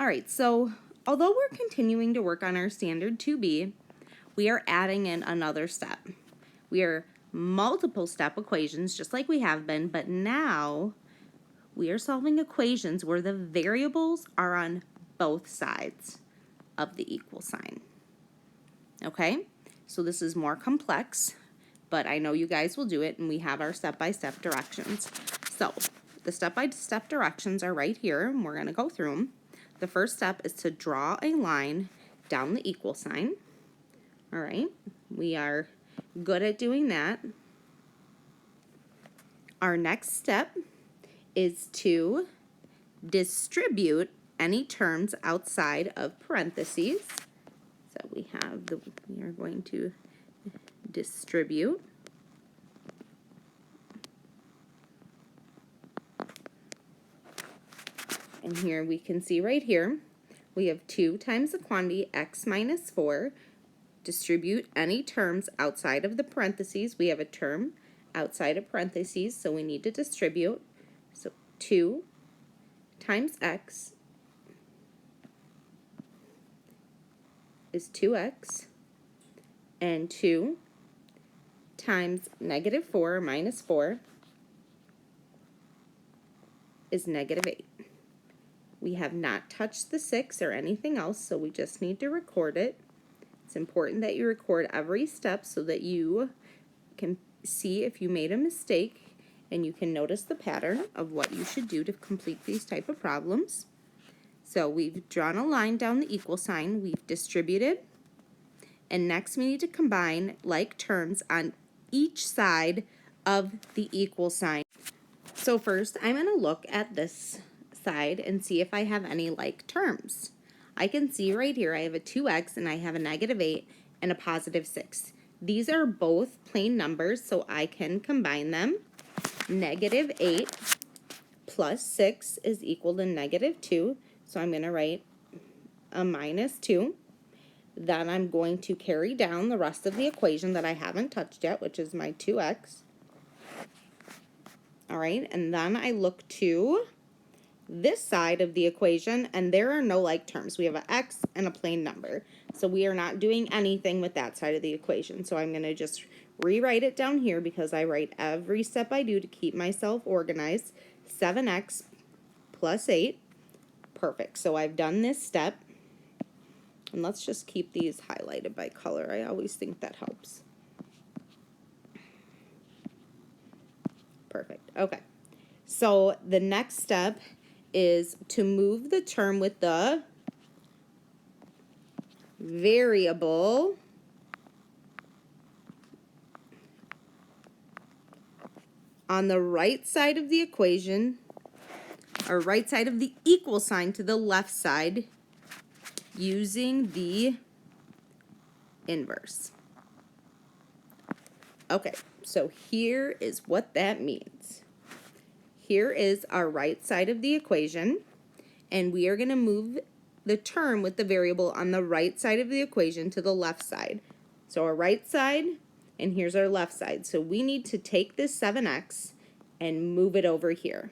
All right, so although we're continuing to work on our standard 2B, we are adding in another step. We are multiple step equations just like we have been, but now we are solving equations where the variables are on both sides of the equal sign. Okay, so this is more complex, but I know you guys will do it, and we have our step-by-step directions. So the step-by-step directions are right here, and we're going to go through them. The first step is to draw a line down the equal sign. All right, we are good at doing that. Our next step is to distribute any terms outside of parentheses. So we are going to distribute. And here we can see right here, we have 2 times the quantity x minus 4. Distribute any terms outside of the parentheses. We have a term outside of parentheses, so we need to distribute. So 2 times x is 2x, and 2 times negative 4 minus 4 is negative 8. We have not touched the 6 or anything else, so we just need to record it. It's important that you record every step so that you can see if you made a mistake and you can notice the pattern of what you should do to complete these type of problems. So we've drawn a line down the equal sign, we've distributed, and next we need to combine like terms on each side of the equal sign. So first I'm going to look at this side and see if I have any like terms. I can see right here I have a 2x and I have a negative 8 and a positive 6. These are both plain numbers, so I can combine them. Negative 8 plus 6 is equal to negative 2, so I'm going to write a minus 2. Then I'm going to carry down the rest of the equation that I haven't touched yet, which is my 2x. All right, and then I look to this side of the equation, and there are no like terms. We have an x and a plain number, so we are not doing anything with that side of the equation. So I'm going to just rewrite it down here because I write every step I do to keep myself organized. 7x plus 8. Perfect. So I've done this step, and let's just keep these highlighted by color. I always think that helps. Perfect. Okay. So the next step is to move the term with the variable on the right side of the equation, or right side of the equal sign, to the left side using the inverse. Okay, so here is what that means. Here is our right side of the equation, and we are going to move the term with the variable on the right side of the equation to the left side. So our right side, and here's our left side. So we need to take this 7x and move it over here.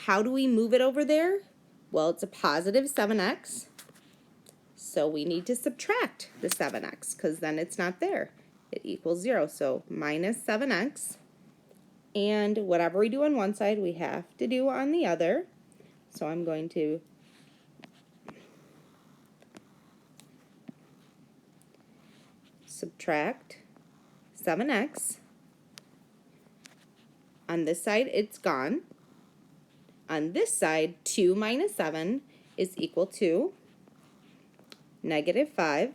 How do we move it over there? Well, it's a positive 7x, so we need to subtract the 7x because then it's not there. It equals 0, so minus 7x. And whatever we do on one side, we have to do on the other. So I'm going to subtract 7x. On this side, it's gone. On this side, 2 minus 7 is equal to negative 5x.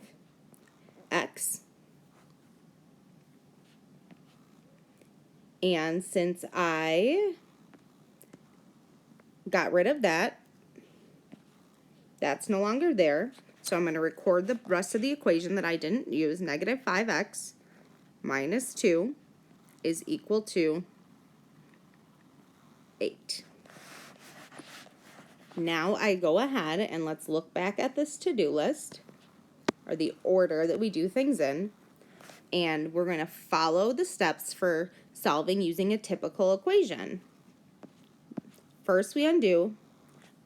And since I got rid of that, that's no longer there. So I'm going to record the rest of the equation that I didn't use. Negative 5x minus 2 is equal to 8. Now I go ahead and let's look back at this to-do list, or the order that we do things in, and we're going to follow the steps for solving using a typical equation. First we undo,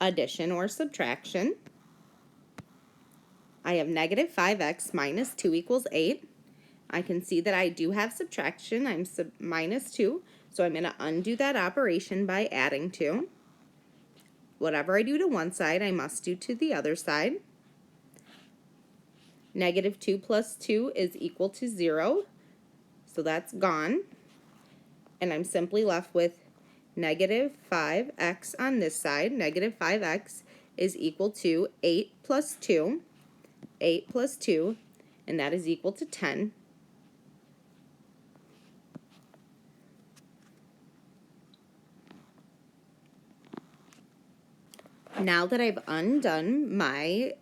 addition or subtraction. I have negative 5x minus 2 equals 8. I can see that I do have subtraction. I'm minus 2, so I'm going to undo that operation by adding 2. Whatever I do to one side, I must do to the other side. Negative 2 plus 2 is equal to 0, so that's gone. And I'm simply left with negative 5x on this side. Negative 5x is equal to 8 plus 2, 8 plus 2, and that is equal to 10. Now that I've undone my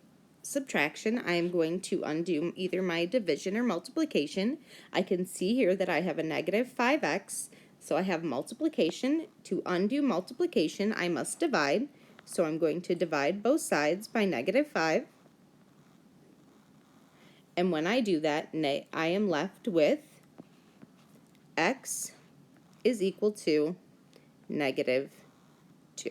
subtraction, I'm going to undo either my division or multiplication. I can see here that I have a negative 5x, so I have multiplication. To undo multiplication, I must divide, so I'm going to divide both sides by negative 5. And when I do that, I am left with x is equal to negative 2.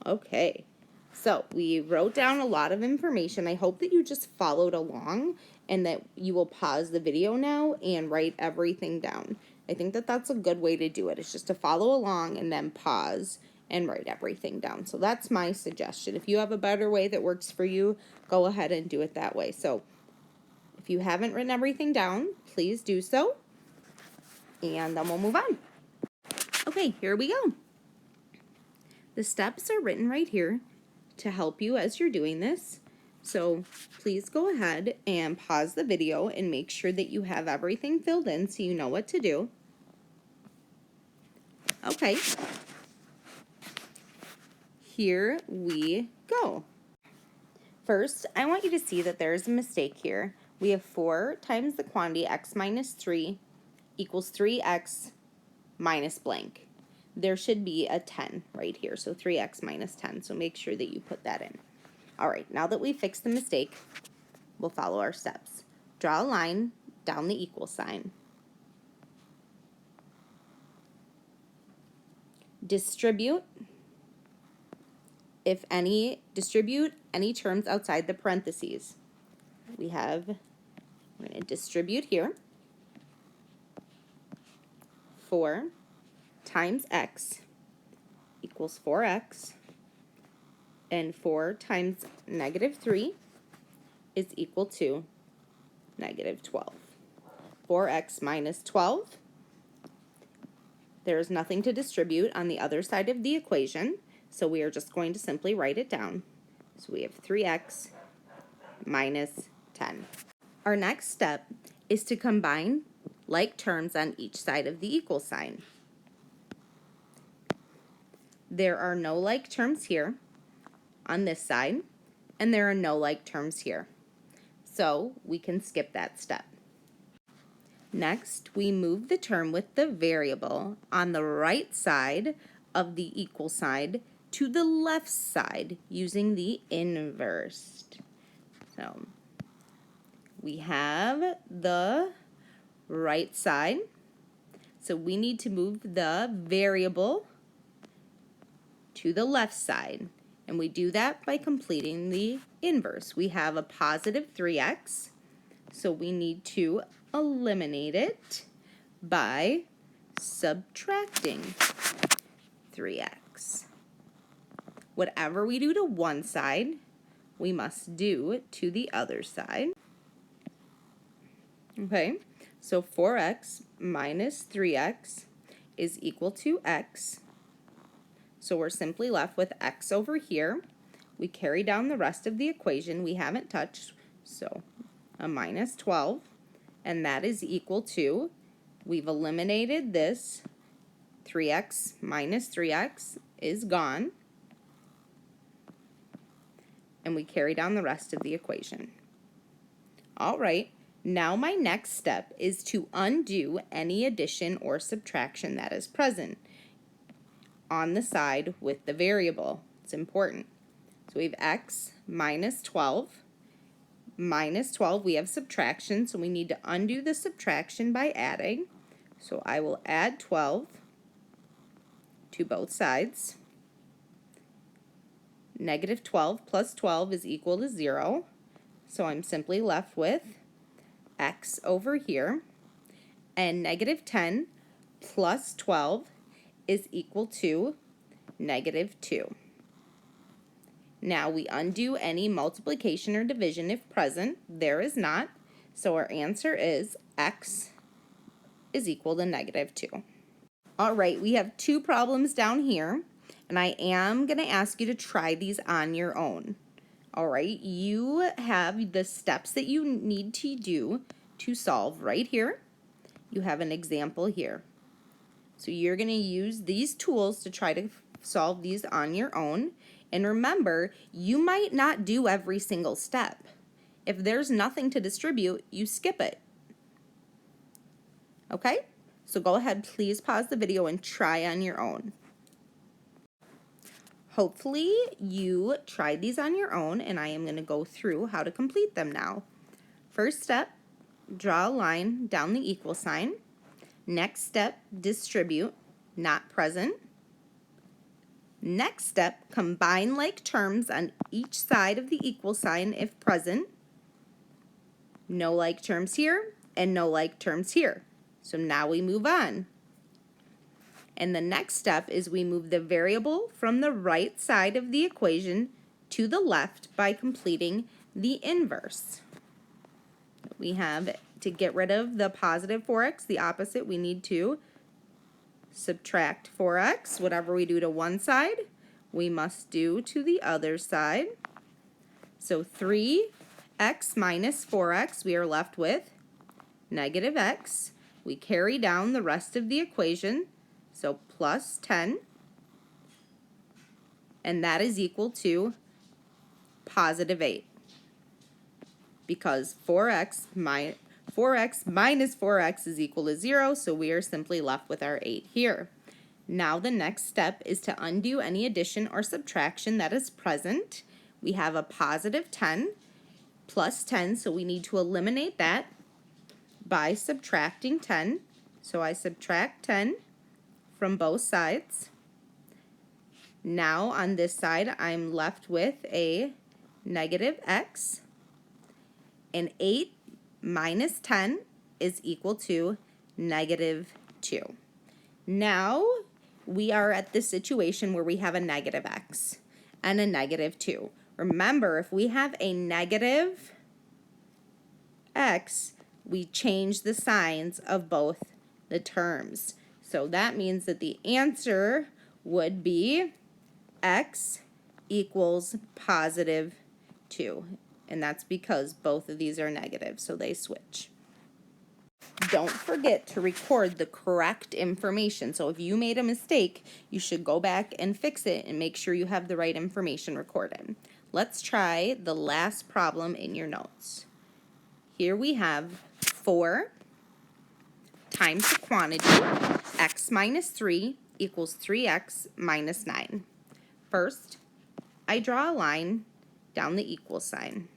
Okay, so we wrote down a lot of information. I hope that you just followed along and that you will pause the video now and write everything down. I think that that's a good way to do it. It's just to follow along and then pause and write everything down. So that's my suggestion. If you have a better way that works for you, go ahead and do it that way. So if you haven't written everything down, please do so, and then we'll move on. Okay, here we go. The steps are written right here to help you as you're doing this. So please go ahead and pause the video and make sure that you have everything filled in so you know what to do. Okay, here we go. First, I want you to see that there's a mistake here. We have 4 times the quantity x minus 3 equals 3x minus blank. There should be a 10 right here, so 3x minus 10, so make sure that you put that in. All right, now that we've fixed the mistake, we'll follow our steps. Draw a line down the equal sign. Distribute any terms outside the parentheses. We're going to distribute here. 4 times x equals 4x, and 4 times negative 3 is equal to negative 12. 4x minus 12. There is nothing to distribute on the other side of the equation, so we are just going to simply write it down. So we have 3x minus 10. Our next step is to combine like terms on each side of the equal sign. There are no like terms here on this side, and there are no like terms here. So we can skip that step. Next, we move the term with the variable on the right side of the equal sign to the left side using the inverse. So we have the right side, so we need to move the variable to the left side, and we do that by completing the inverse. We have a positive 3x, so we need to eliminate it by subtracting 3x. Whatever we do to one side, we must do to the other side. Okay, so 4x minus 3x is equal to x. So we're simply left with x over here. We carry down the rest of the equation we haven't touched, so a minus 12, and that is equal to, we've eliminated this, 3x minus 3x is gone, and we carry down the rest of the equation. All right, now my next step is to undo any addition or subtraction that is present on the side with the variable. It's important. So we have x minus 12. Minus 12, we have subtraction, so we need to undo the subtraction by adding. So I will add 12 to both sides. Negative 12 plus 12 is equal to 0. So I'm simply left with x over here. And negative 10 plus 12 is equal to negative 2. Now we undo any multiplication or division if present. There is not. So our answer is x is equal to negative 2. All right, we have two problems down here, and I am going to ask you to try these on your own. All right, you have the steps that you need to do to solve right here. You have an example here. So you're going to use these tools to try to solve these on your own. And remember, you might not do every single step. If there's nothing to distribute, you skip it. Okay? So go ahead, please pause the video and try on your own. Hopefully you tried these on your own, and I am going to go through how to complete them now. First step, draw a line down the equal sign. Next step, distribute, not present. Next step, combine like terms on each side of the equal sign if present. No like terms here and no like terms here. So now we move on. And the next step is we move the variable from the right side of the equation to the left by completing the inverse. We have to get rid of the positive 4x, the opposite, we need to subtract 4x. Whatever we do to one side, we must do to the other side. So 3x minus 4x, we are left with negative x. We carry down the rest of the equation, so plus 10, and that is equal to positive 8, because 4x minus 4x is equal to 0, so we are simply left with our 8 here. Now the next step is to undo any addition or subtraction that is present. We have a positive 10 plus 10, so we need to eliminate that by subtracting 10. So I subtract 10 from both sides. Now on this side, I'm left with a negative x, and 8 minus 10 is equal to negative 2. Now we are at the situation where we have a negative x and a negative 2. Remember, if we have a negative x, we change the signs of both the terms. So that means that the answer would be x equals positive 2. And that's because both of these are negative, so they switch. Don't forget to record the correct information. So if you made a mistake, you should go back and fix it and make sure you have the right information recorded. Let's try the last problem in your notes. Here we have 4 times the quantity, x minus 3 equals 3x minus 9. First, I draw a line down the equal sign.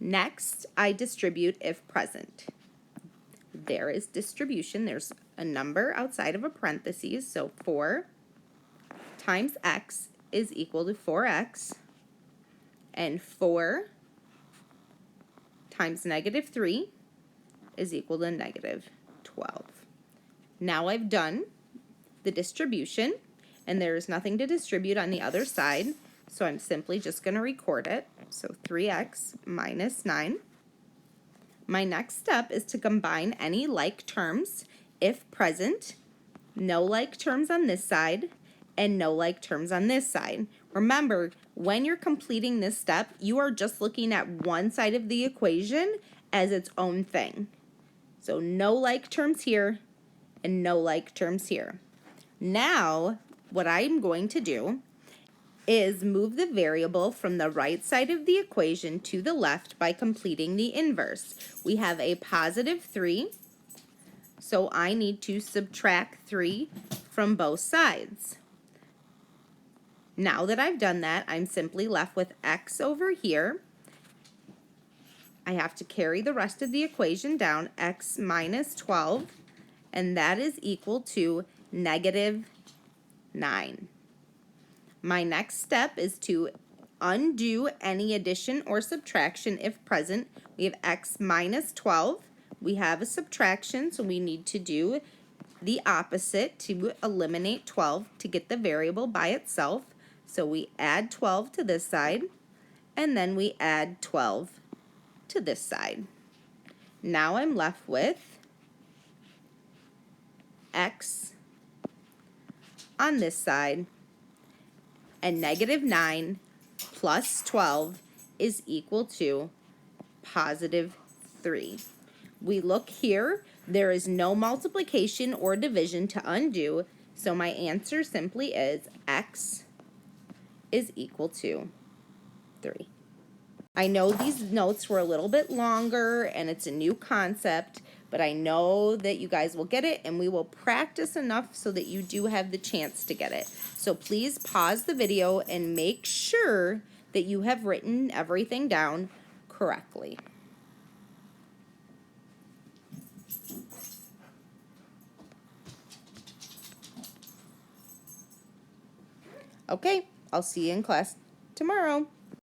Next, I distribute if present. There is distribution. There's a number outside of a parentheses, so 4 times x is equal to 4x, and 4 times negative 3 is equal to negative 12. Now I've done the distribution, and there is nothing to distribute on the other side, so I'm simply just going to record it. So 3x minus 9. My next step is to combine any like terms if present. No like terms on this side and no like terms on this side. Remember, when you're completing this step, you are just looking at one side of the equation as its own thing. So no like terms here and no like terms here. Now, what I'm going to do is move the variable from the right side of the equation to the left by completing the inverse. We have a positive 3, so I need to subtract 3 from both sides. Now that I've done that, I'm simply left with x over here. I have to carry the rest of the equation down, x minus 12, and that is equal to negative 9. My next step is to undo any addition or subtraction if present. We have x minus 12. We have a subtraction, so we need to do the opposite to eliminate 12 to get the variable by itself. So we add 12 to this side, and then we add 12 to this side. Now I'm left with x on this side, and negative 9 plus 12 is equal to positive 3. We look here, there is no multiplication or division to undo, so my answer simply is x is equal to 3. I know these notes were a little bit longer and it's a new concept, but I know that you guys will get it, and we will practice enough so that you do have the chance to get it. So please pause the video and make sure that you have written everything down correctly. Okay, I'll see you in class tomorrow.